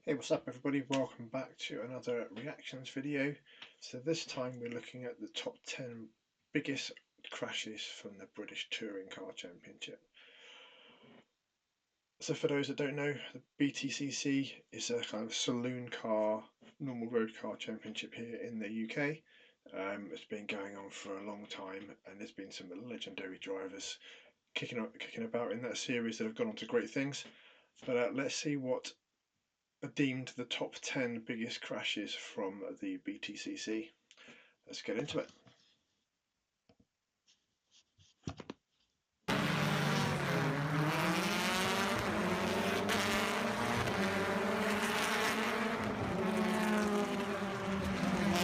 Hey, what's up everybody? Welcome back to another reactions video. So this time we're looking at the top 10 biggest crashes from the British Touring Car Championship. So for those that don't know, the BTCC is a kind of saloon car, normal road car championship here in the UK. It's been going on for a long time and there's been some legendary drivers kicking about in that series that have gone on to great things. But let's see what are deemed the top 10 biggest crashes from the BTCC. Let's get into it.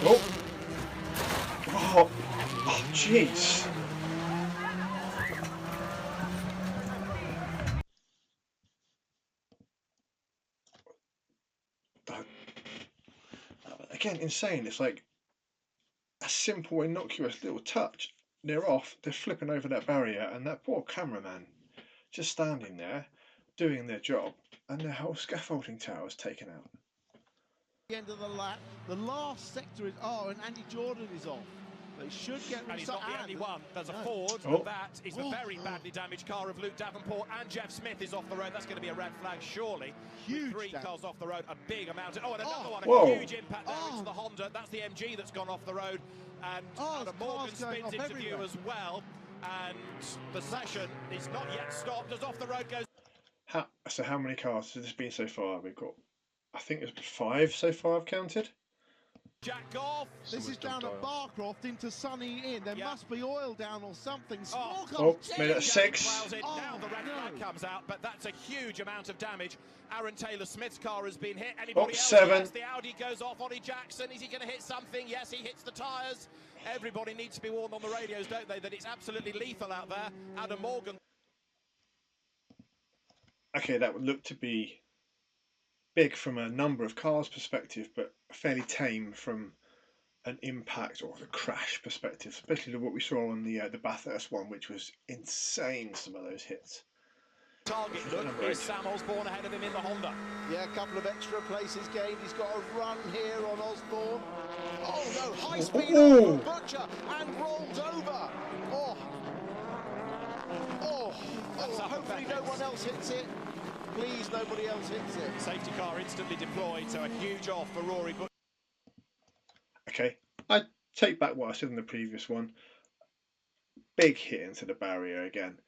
Oh! Oh, jeez! Again, insane. It's like a simple, innocuous little touch. They're off, they're flipping over that barrier, and that poor cameraman just standing there doing their job, and their whole scaffolding tower is taken out. The end of the lap, the last sector is and Andy Jordan is off. They should get. And he's not the only one. There's a Ford, Oh. and that is the very badly damaged car of Luke Davenport, and Jeff Smith is off the road. That's going to be a red flag, surely. Huge. With 3 cars off the road, a big amount. And another one, Whoa. a huge impact there into the Honda. That's the MG that's gone off the road, and Morgan spins into view as well. And the session is not yet stopped as off the road goes. So how many cars has this been so far? We've got, I think it's 5 so far I've counted. Jack Goff. This is down at Barcroft into Sunny Inn. There must be oil down or something. Made it 6. Now the red flag comes out, but that's a huge amount of damage. Aaron Taylor-Smith's car has been hit. Anybody else? 7. Yes, the Audi goes off. Ollie Jackson, is he going to hit something? Yes, he hits the tyres. Everybody needs to be warned on the radios, don't they, that it's absolutely lethal out there. Adam Morgan. Okay, that would look to be big from a number of cars perspective, but fairly tame from an impact or a crash perspective, especially what we saw on the Bathurst one, which was insane, some of those hits. Target look is Sam Osborne ahead of him in the Honda. Yeah, a couple of extra places gained. He's got a run here on Osborne. Oh no, high speed from Butcher and rolled over. Hopefully no one else hits it. Please, nobody else hits it. Safety car instantly deployed, so a huge off for Rory Butcher. Okay, I take back what I said in the previous one. Big hit into the barrier again.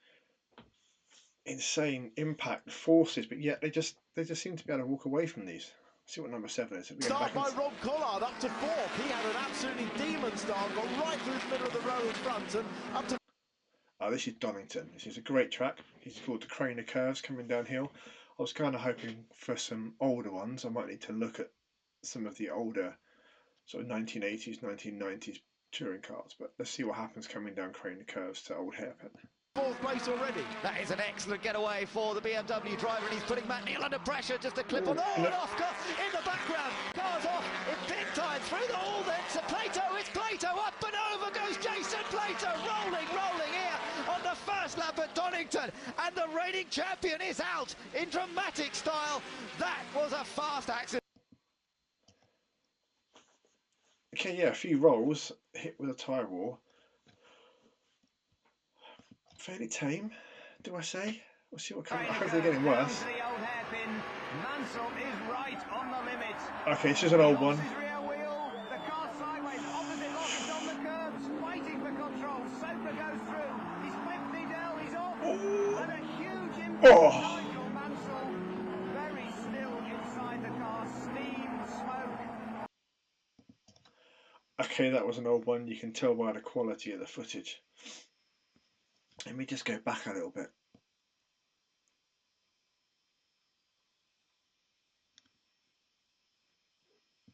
Insane impact forces, but yet they just seem to be able to walk away from these. Let's see what number 7 is. Start by Rob Collard up to 4th. He had an absolutely demon start, got right through the middle of the row in front and up to. This is Donington. This is a great track. He's called the Craner Curves coming downhill. I was kind of hoping for some older ones. I might need to look at some of the older sort of 1980s, 1990s touring cars, but let's see what happens coming down Craner Curves to Old Hairpin. 4th place already. That is an excellent getaway for the BMW driver, and he's putting Matt Neal under pressure. Just a clip on. And Oscar in the background. Cars off in pit time through the hall. Then to Plato. It's Plato up and over goes Jason Plato, rolling here on the first lap at Donington, and the reigning champion is out in dramatic style. That was a fast accident. Okay, yeah, a few rolls, hit with a tyre wall. Fairly tame, do I say? We'll see what comes. I hope they're getting worse. Okay, this is an old one. Oh! Okay, that was an old one. You can tell by the quality of the footage. Let me just go back a little bit.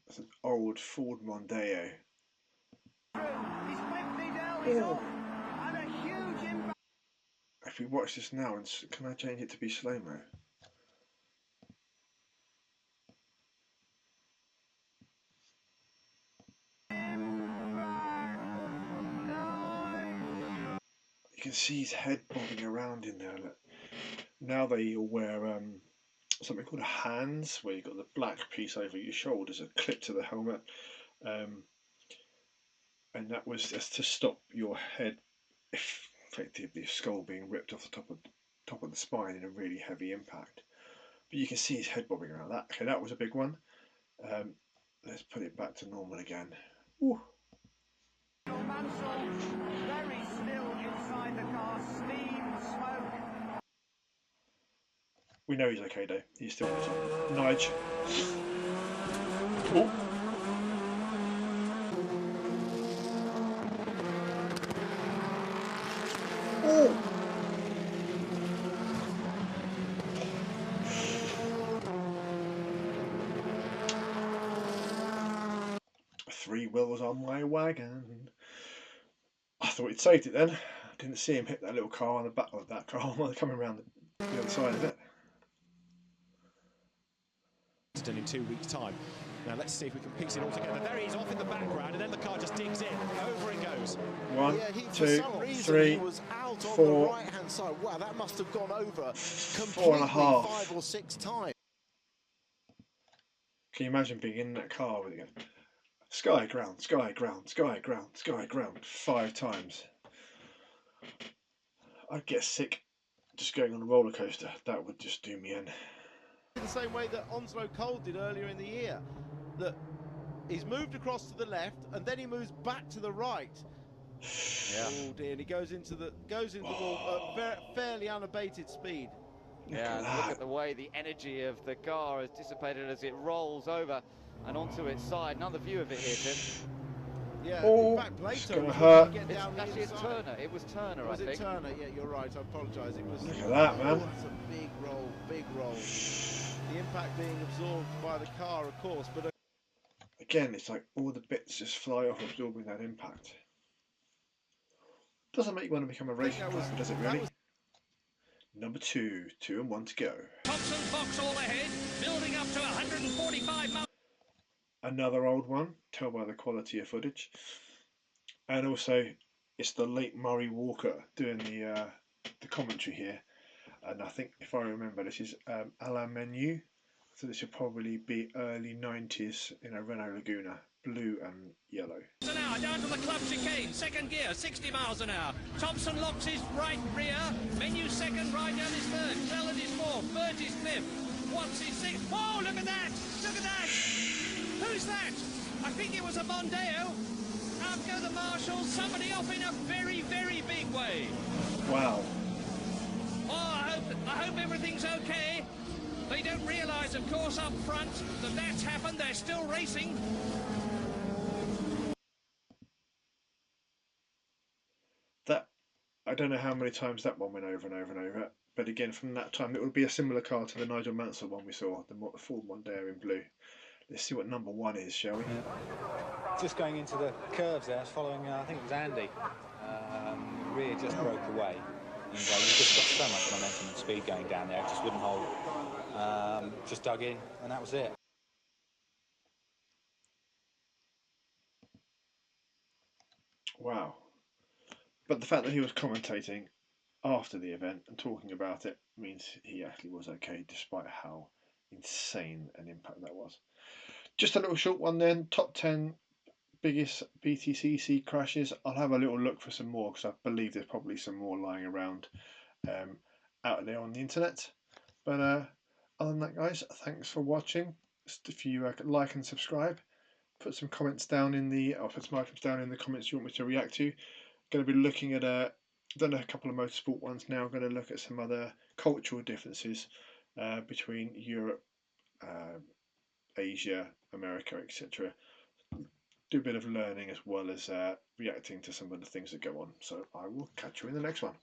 It's an old Ford Mondeo. Oh. If we watch this now, can I change it to be slow-mo? You can see his head bobbing around in there. Look. Now they all wear something called a hands, where you've got the black piece over your shoulders, a clip to the helmet, and that was just to stop your head, effectively your skull being ripped off the top of the spine in a really heavy impact. But you can see his head bobbing around. That that was a big one. Let's put it back to normal again. Ooh. Very still inside the car, steam, smoke. We know he's okay though. He's still watching. Nige. Ooh. Ooh. 3 wheels on my wagon. I thought he'd saved it then. I didn't see him hit that little car on the back of that car coming around the other side of it. In 2 weeks' time. Now let's see if we can piece it all together. There he's off in the background, and then the car just digs in. Over it goes. 1, Yeah, 2, 3, he was out 4. on the right-hand side. Wow, that must have gone over completely 4.5. 5 or 6 times. Can you imagine being in that car with it? Sky, ground, sky, ground, sky, ground, sky, ground, 5 times. I'd get sick just going on a roller coaster. That would just do me in. The same way that Onslow Cole did earlier in the year, that he's moved across to the left and then he moves back to the right. Yeah. Oh dear, and he goes into the wall at fairly unabated speed. Yeah, and look at the way the energy of the car is dissipated as it rolls over and onto its side. Another view of it here, Tim. Yeah, oh, in fact, Plato was hurt. get down the Actually, it's inside. Turner. It was Turner, Was I think. it Turner? Yeah, you're right. I apologise. It was. Look at that, man. That's a big roll, big roll. The impact being absorbed by the car, of course, but Again, it's like all the bits just fly off absorbing that impact. Doesn't make you want to become a racing driver, does it really? Number 2, 2 and 1 to go. Thompson Fox all ahead, building up to 145 miles. Another old one, tell by the quality of footage. And also, it's the late Murray Walker doing the commentary here. And I think, if I remember, this is a la Menu. So this should probably be early 90s in a Renault Laguna, blue and yellow. An hour down to the club chicane, second gear, 60 miles an hour. Thompson locks his right rear, Menu second, right down his third, Cleland is fourth, Burt is fifth, Watts is sixth. Oh, look at that! Look at that! Who's that? I think it was a Mondeo. Out go the marshals, somebody off in a very, very big way. Wow. Oh, I hope everything's okay. They don't realise, of course, up front that that's happened. They're still racing. That, I don't know how many times that one went over and over and over. But again, from that time, it would be a similar car to the Nigel Mansell one we saw, the Ford Mondeo in blue. Let's see what number 1 is, shall we? Just going into the curves there, following, I think it was Andy. Rear just broke away. And you just got so much momentum and speed going down there, it just wouldn't hold. Just dug in, and that was it. Wow. But the fact that he was commentating after the event and talking about it means he actually was okay, despite how insane an impact that was. Just a little short one then, top 10 biggest BTCC crashes. I'll have a little look for some more because I believe there's probably some more lying around out there on the internet. But other than that, guys, thanks for watching. Just if you like and subscribe, put some comments down in the, I'll put some items down in the comments you want me to react to. Going to be looking at done a couple of motorsport ones now. Going to look at some other cultural differences between Europe, Asia, America, etc. Do a bit of learning as well as reacting to some of the things that go on. So I will catch you in the next one.